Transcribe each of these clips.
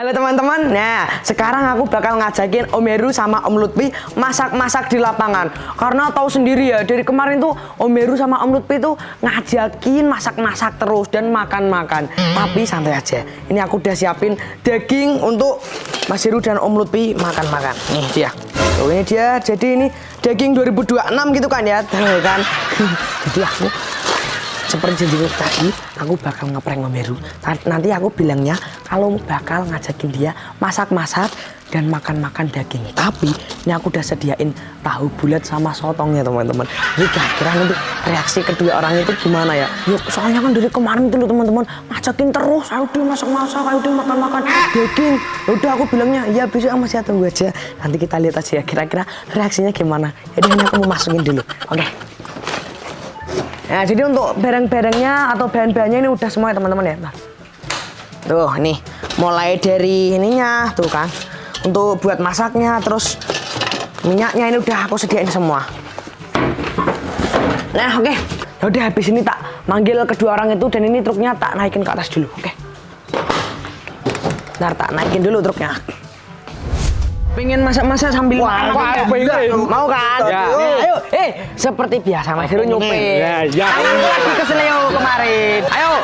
Halo teman-teman, nah sekarang aku bakal ngajakin Om Heru sama Om Lutfi masak-masak di lapangan. Karena tahu sendiri ya, dari kemarin tuh Om Heru sama Om Lutfi tuh ngajakin masak-masak terus dan makan-makan. Tapi santai aja, ini aku udah siapin daging untuk Mas Heru dan Om Lutfi makan-makan. Nih dia, tuh ini dia, jadi ini daging 2026 gitu kan ya, kan? Jadi aku seperti janji tadi, aku bakal ngeprank Om Heru. Nanti aku bilangnya kalau bakal ngajakin dia masak-masak dan makan-makan daging. Tapi ini aku udah sediain tahu bulat sama sotongnya teman-teman. Jadi kira-kira nanti reaksi kedua orang itu gimana ya? Yuk, soalnya kan dari kemarin tuh teman-teman ngajakin terus, ayo dia masak-masak, ayo dia makan-makan daging. Udah aku bilangnya, ya besok masih tunggu aja. Nanti kita lihat aja ya kira-kira reaksinya gimana. Jadi ini aku mau masukin dulu. Oke. Nah, jadi untuk barang-barangnya atau bahan-bahannya ini udah semua ya teman-teman ya. Nah. Tuh, nih mulai dari ininya tuh kan. Untuk buat masaknya, terus minyaknya ini udah aku sediain semua. Nah, oke. Ya udah habis ini tak manggil kedua orang itu dan ini truknya tak naikin ke atas dulu, oke. Ntar tak naikin dulu truknya. Pengen masak-masak sambil makan. Mau kan? Ya. Ayo, seperti biasa Mas Heru nyupir. Ya. Aku lagi keseleo kemarin. Ayo,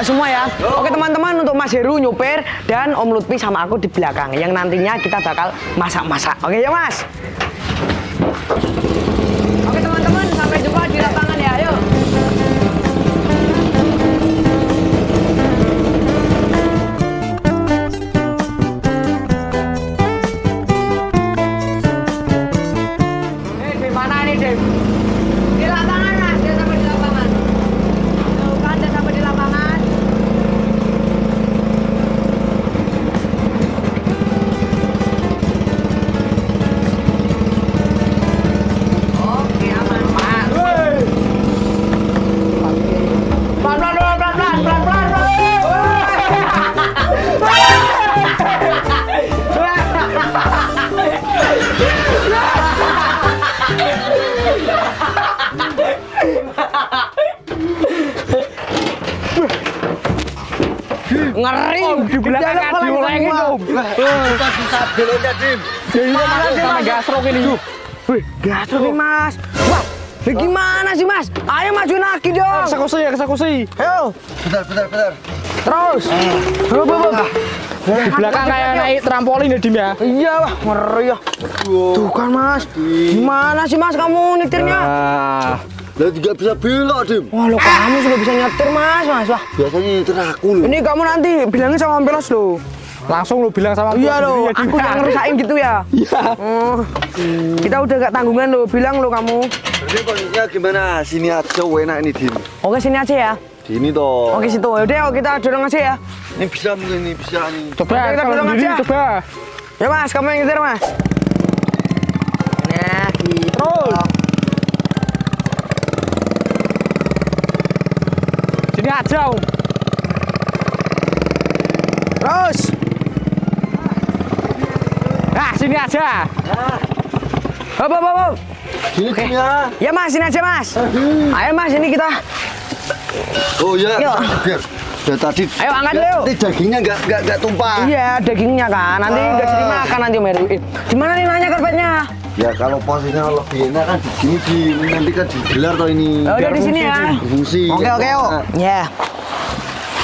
semua ya. Oke teman-teman, untuk Mas Heru nyupir dan Om Lutfi sama aku di belakang. Yang nantinya kita bakal masak-masak. Oke ya Mas? Oke teman-teman, sampai jumpa di lapangan ya. Ayo. Di lapangan Mas, dia sampai di lapangan. Tuh kan, dia sampai di lapangan. Oke, aman Pak. Pelan-pelan. Ngeri di belakang kan diulangin Om. Susah beloknya Dim. Iya Mas, sama gasrok ini. Wih, gasrok nih Mas. Wah, gimana sih Mas? Ayo majuin lagi dong. Eksekusi. Ayo. Bentar. Terus. Di belakang kayak naik trampolin ya Dim ya. Iya wah, ngeri ya. Tuh kan Mas. Gimana sih Mas kamu nyetirnya? Lah juga bisa belok Dim. Wah, lo kamu sudah bisa nyetir Mas. Wah. Biasanya nyetir aku loh. Ini kamu nanti bilangin sama ampelos lo. Langsung lu bilang sama Iya lo, aku yang ngerusain gitu ya. Iya. Kita udah gak tanggungan lo, bilang lo kamu. Jadi kondisinya gimana? Sini aja enak ini Dim. Oke, sini aja ya. Sini toh. Oke, situ. Yaudah, kita dorong aja ya. Ini bisa mungkin ini bisa nih. Coba Oke, kita kalau dorong sendiri aja. coba. Ya Mas, kamu yang nyetir Mas. Nah, gitu. Sini aja Om. Terus. Nah, sini aja. Hop. Sini Dim ya. Ya Mas, sini aja Mas. Ayo Mas, ini kita. Oh iya. Yuk. Biar tadi. Ayo angkat dulu. Nanti dagingnya nggak tumpah. Iya, dagingnya kan. Nanti nggak jadi makan nanti Om Heru. Gimana nih nanya karpetnya? Ya kalau posisinya lebih enak kan di sini nanti kan digelar toh ini. Oh, udah di sini ya. Fungsi. Oke, yuk. Ya.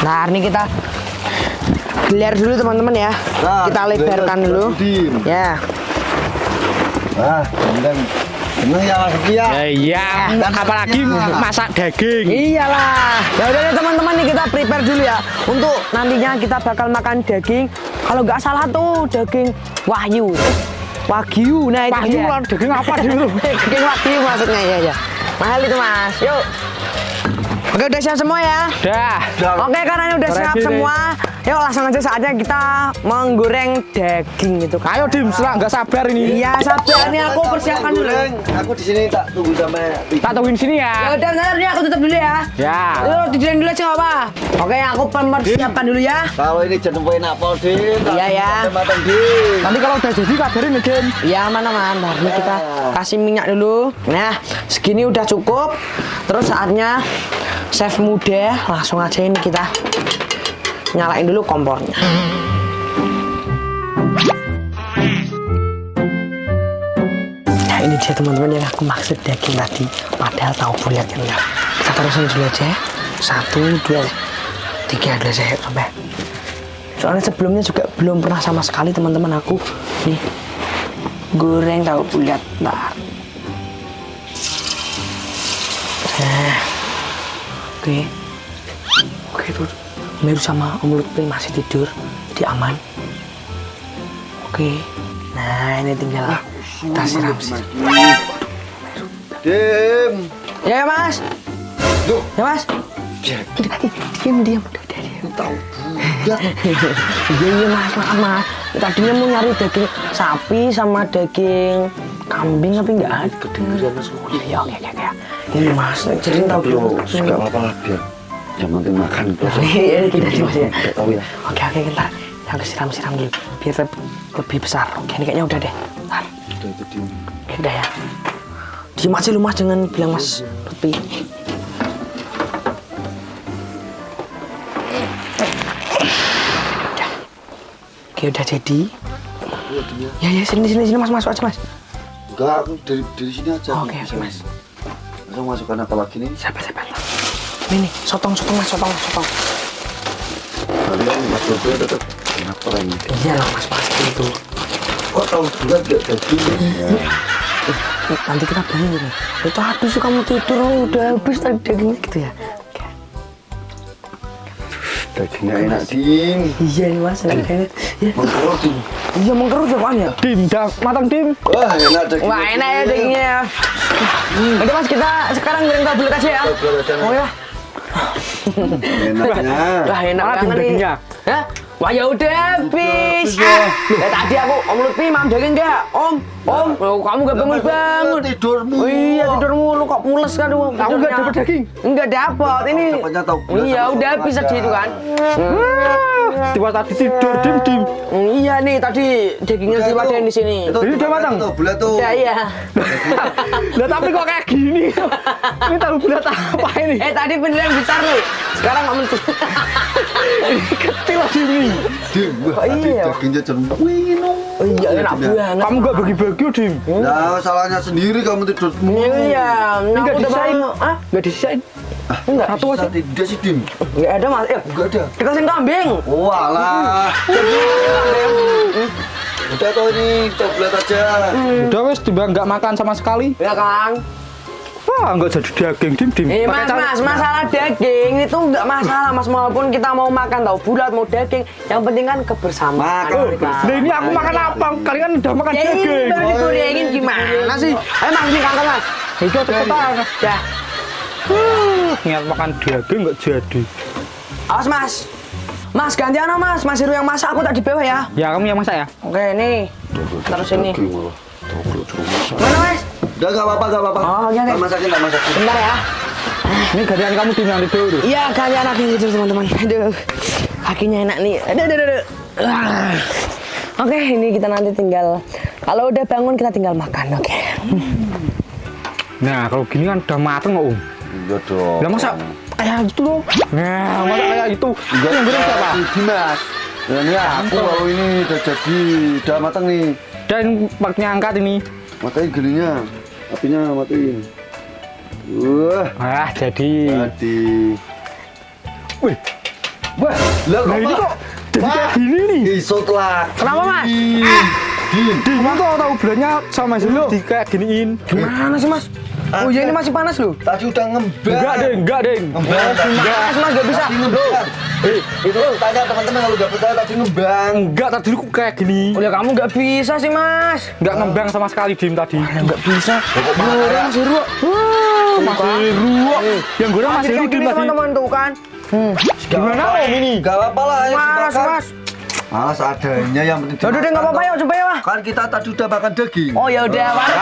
Nah, ini kita gelar dulu teman-teman ya. Nah, Kita lebarkan dulu. Dim. Ya. Ah, kemudian seneng ya Mas Ki ya. Iya, apalagi masak daging. Iyalah. Ya udah deh teman-teman nih kita prepare dulu ya. Untuk nantinya kita bakal makan daging. Kalau nggak salah tuh daging Wagyu. Wagyu. Nah itu Wagyu dia. lah, daging apa dulu? Daging Wagyu maksudnya ya. Mahal itu Mas. Yuk. Oke, udah siap semua ya? Dah. Oke, karena ini udah siap Ready, semua. Yuk langsung aja saatnya kita menggoreng daging itu kan. Ayo Dim, nggak sabar ini. Iya, sabar nih aku persiapkan dulu. Aku di sini tak tunggu sampai. Tak tungguin sini Ya ya. udah, bentar nih aku tutup dulu ya. Ya. Lu tidurin dulu aja nggak apa. Oke, aku persiapkan dulu ya. Kalau ini jangan lupa enak pol Dim. Iya, ya. Matang Dim. Nanti kalau udah jadi kabarin ya Dim. Iya, aman-aman. Ntar nih kita kasih minyak dulu. Nah, segini udah cukup. Terus saatnya chef muda langsung aja ini kita nyalain dulu kompornya. dia teman-teman yang aku maksud daging tadi, padahal tahu bulat kan ya. Kita terusin dulu aja ya. 1, 2, 3 dulu saya sampai. Soalnya sebelumnya juga belum pernah sama sekali teman-teman aku nih goreng tahu bulat. Nah. Oke tuh Meru sama Om Lutfi masih tidur di aman. Oke, nah ini tinggal kita siram. Dim. Ya mas. Duh. Ya mas. Diam. Tahu. Iya mas, maaf mas. Tadinya mau nyari daging sapi sama daging kambing tapi nggak ada. Kedengeran semua. Iya oke. Ini mas, jadi tahu dulu. Enggak apa-apa lah biar yang penting makan. Iya kita mas ya. Enggak tahu ya. Oke kita harus siram dulu biar lebih besar. Oke ini kayaknya udah deh. Ntar. Udah itu Dim. Udah ya. Diem aja lu mas, jangan bilang mas Lutfi. Oke udah jadi. Ya sini mas, masuk aja mas. Enggak, aku dari sini aja. Oke mas. Langsung masukkan apa lagi nih? Siapa? Ini sotong mas, sotong. Kalian Mas Lutfi tetap kenapa lagi? Iya lah mas pasti itu. Kok tahu bulat gak daging? Nanti kita bangun nih. Itu aduh sih kamu tidur udah habis tadi dagingnya gitu ya. Oke. Dagingnya enak Dim. Iya nih mas, enak banget. Ya. Mengkerut Dim. Iya mengkerut ya kan ya. Dim, dah matang Dim. Wah enak dagingnya. Wah enak ya dagingnya ya. Udah mas kita sekarang goreng tahu bulat aja ya. Oh ya. Enaknya. Wah enak Mana banget nih. dagingnya? Hah? Wah ya udah habis. Udah. Tadi aku Om Lutfi mam daging enggak? Om, loh, kamu gak bangun. Tidurmu. Oh, iya tidur mulu kok pules kan lu. Kamu nggak dapat daging? Enggak dapat. Ini. Dapatnya tahu bulat Iya sama udah sop habis aja. tadi itu kan. Tiba tadi tidur Dim. Iya nih tadi dagingnya diwadahin di sini. Itu Ini udah matang? Tuh, bulat tuh. Ya iya. Lah tapi kok kayak gini? Ini tahu bulat apa ini? Tadi beneran besar nih. Sekarang Om Lutfi. Ini kecil lagi ini. Dim, wah, Oh, tadi iya. dagingnya cermin. Oh iya enak banget. Kamu nggak bagi-bagi Dim? Nah, salahnya sendiri kamu tidurmu. Iya, Ini nggak udah disain? mau. Ah? Nggak disisain? Enggak. Satu aja. Tidak sih Dim. Enggak ada mas. Enggak ada. Dikasih kambing. Walah. Udah tuh ini, coba bulat aja. Udah wes tiba nggak makan sama sekali. Ya kan? Wah nggak jadi daging Dim. Mas, masalah daging itu enggak masalah mas, maupun kita mau makan tahu bulat mau daging, yang penting kan kebersamaan. Makan. Nah ini aku makan apa? Kalian kan udah makan Ya ini daging. baru digorengin gimana sih? Ayo mas, ini kantor mas. Itu cepetan. Ya, Niat makan daging nggak jadi. awas mas. Mas gantian mas, Mas Heru yang masak, aku tak di bawah ya. Ya kamu yang masak ya? Oke nih, terus ini. Daging malah. Tahu bulat suruh masak. Mana mas? Udah enggak apa-apa. Oh, iya, Tak iya. masakin. Bentar ya. Ini gantian kamu Dim yang tidur. Iya, gantian aku yang tidur teman-teman. Aduh, kakinya enak nih. Aduh. Ah. Oke, ini kita nanti tinggal. Kalau udah bangun kita tinggal makan, oke. Nah kalau gini kan udah mateng kok Iya dong. Lah masa kayak gitu loh. Nah masa kayak itu. Enggak Yang goreng siapa? Dimas. Ya ini aku kalau ini udah jadi, udah matang nih. Dan waktunya angkat ini. Matiin gininya. Apinya matiin. Wah, Jadi. Wih. Wah, lah Nah ini kok jadi kayak gini nih. Isot lah. Kenapa, Mas? Dim kok tahu bulannya sama sih lo. Di kayak giniin. Gimana sih mas? Oh iya ini masih panas loh. Tadi udah ngembang. Enggak deh. Panas mas gak bisa. Tadi ngembang. Itu tanya teman-teman kalau nggak percaya tadi ngembang. Enggak tadi kok kayak gini. Oh ya kamu gak bisa sih mas. Enggak ngembang sama sekali Dim tadi. Gak bisa. Goreng Mas Heru. Masih ruwet. Yang goreng masih Kayak Dim gini tadi. teman-teman tuh kan. Gimana om ini? Gak apa-apa lah ya. Mas, mas. Mas adanya yang penting. Udah deh nggak apa-apa ya coba ya lah. Kan kita tadi udah makan daging. Oh ya udah mana?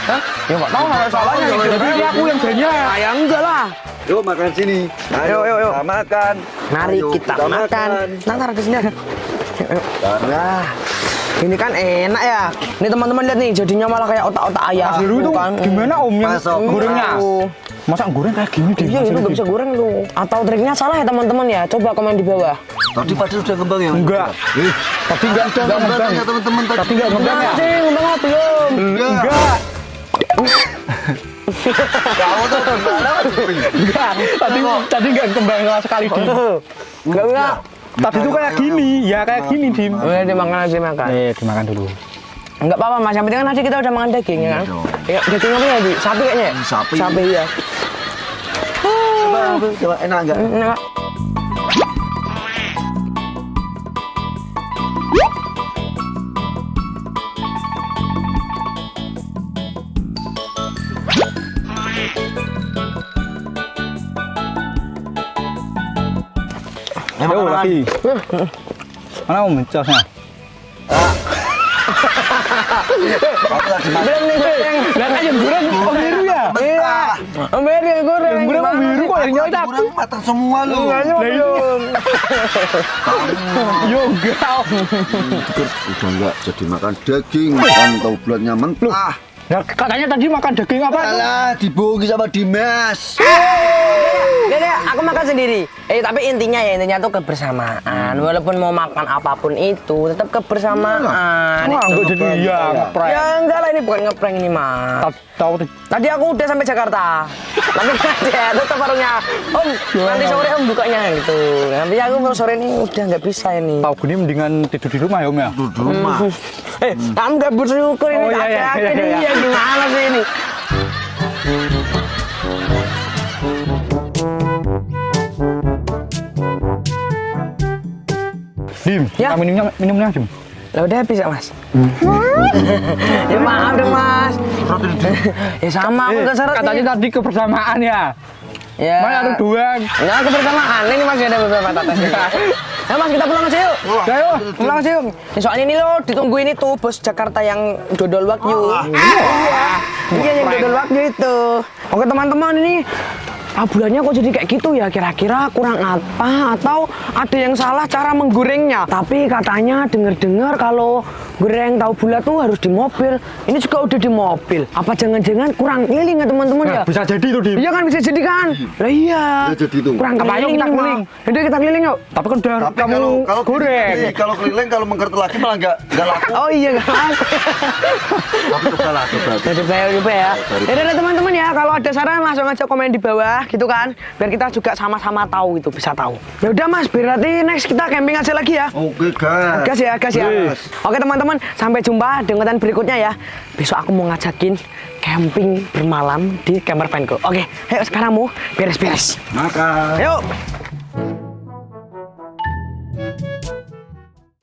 Hah? Ya nggak tahu nggak ada salahnya. Jadi ini aku yang banyak. Ya enggak lah. Yuk makan sini. Yuk. Kita makan. Mari Ayo, kita makan. Ntar di sini. Nah, Ini kan enak ya. Ini teman-teman lihat nih, jadinya malah kayak otak-otak ayam. Mas Heru itu kan. gimana om yang Masuk. gorengnya? Masa goreng kayak gini Dim? Iya, itu nggak bisa goreng tuh. Atau triknya salah ya teman-teman ya? Coba komen di bawah. tadi padahal udah ngembang ya? Enggak. Tapi enggak Udah ngembang ya teman-teman tadi. Tapi enggak ngembang ya? Sih, ngomong apa belum? Enggak. Kamu tuh gimana? Enggak, tadi enggak kembang sama sekali Dim. Enggak. Tadi tuh kayak gini, ya kayak gini Dim. Udah dimakan aja makan. Dimakan dulu. Enggak apa-apa Mas, yang penting kan tadi kita udah makan daging ya kan? Ya, daging apa ya, Di? Sapi kayaknya? Sapi. Sapi ya. Coba enak enggak? Enak. Yo lagi. Mana mau mencosnya? Aku lagi makan. Belum nih goreng. Lah kan yang goreng Om Heru ya? Iya. Om Heru yang goreng. Yang goreng Om Heru kok yang nyoy aku. Kurang matang semua lu. Belum. Yo enggak. Udah enggak jadi makan daging, kan tahu bulatnya mentah. Nah, katanya tadi makan daging apa? Alah, dibohongi sama Dimas. Dede, aku makan sendiri. Tapi intinya tuh kebersamaan. Walaupun mau makan apapun itu, tetap kebersamaan. Wah, enggak jadi iya ngeprank. Ya enggak lah, ini bukan ngeprank ini Mas. Tahu Tadi aku udah sampai Jakarta. Tapi ada tetap warungnya. Om, nanti sore Om bukanya gitu. Nanti aku mau sore ini udah nggak bisa ini. tahu gini mendingan tidur di rumah ya Om ya. Tuh di rumah. Kamu nggak bersyukur ini Oh, iya, iya, tak iya, ini iya. ya gimana sih ini? Dim, Ya. minumnya Dim. Lah udah habis ya Mas? Ya maaf dong Mas. Ya sama aku nggak seret Katanya nih. tadi kebersamaan ya. Ya. Mana ada doang. Nah, kebersamaan ini masih ada beberapa tetes. Nah Mas, kita pulang aja yuk. Ayo. Pulang aja yuk. Ya, soalnya ini loh ditungguin itu bos Jakarta yang dodol wagyu. Iya yang dodol wagyu itu. Oke teman-teman, ini bulannya kok jadi kayak gitu ya, kira-kira kurang apa atau ada yang salah cara menggorengnya. Tapi katanya dengar-dengar kalau goreng tahu bulat tuh harus di mobil. Ini juga udah di mobil. Apa jangan-jangan kurang keliling ya teman-teman ya? Bisa jadi tuh Dim. Iya kan bisa jadi kan? Lah iya. Bisa jadi tuh. Kurang Apa, ayo keliling kita nih, keliling. Mak. Yaudah kita keliling yuk. Tapi kan udah Tapi kamu kalau goreng. kalau keliling kalau mengkerut lagi malah enggak laku. Oh iya kan? Tapi coba lah, coba. Coba ya. Yaudah teman-teman ya, kalau ada saran langsung aja komen di bawah gitu kan. Biar kita juga sama-sama tahu itu, bisa tahu. Ya udah Mas, berarti next kita camping aja lagi ya. Oke, gas. Gas ya, gas ya. Gas. Oke teman-teman, sampai jumpa di konten berikutnya ya. Besok aku mau ngajakin camping bermalam di kamar fanku. Oke, ayo sekarang mau beres-beres. Makan. Yuk.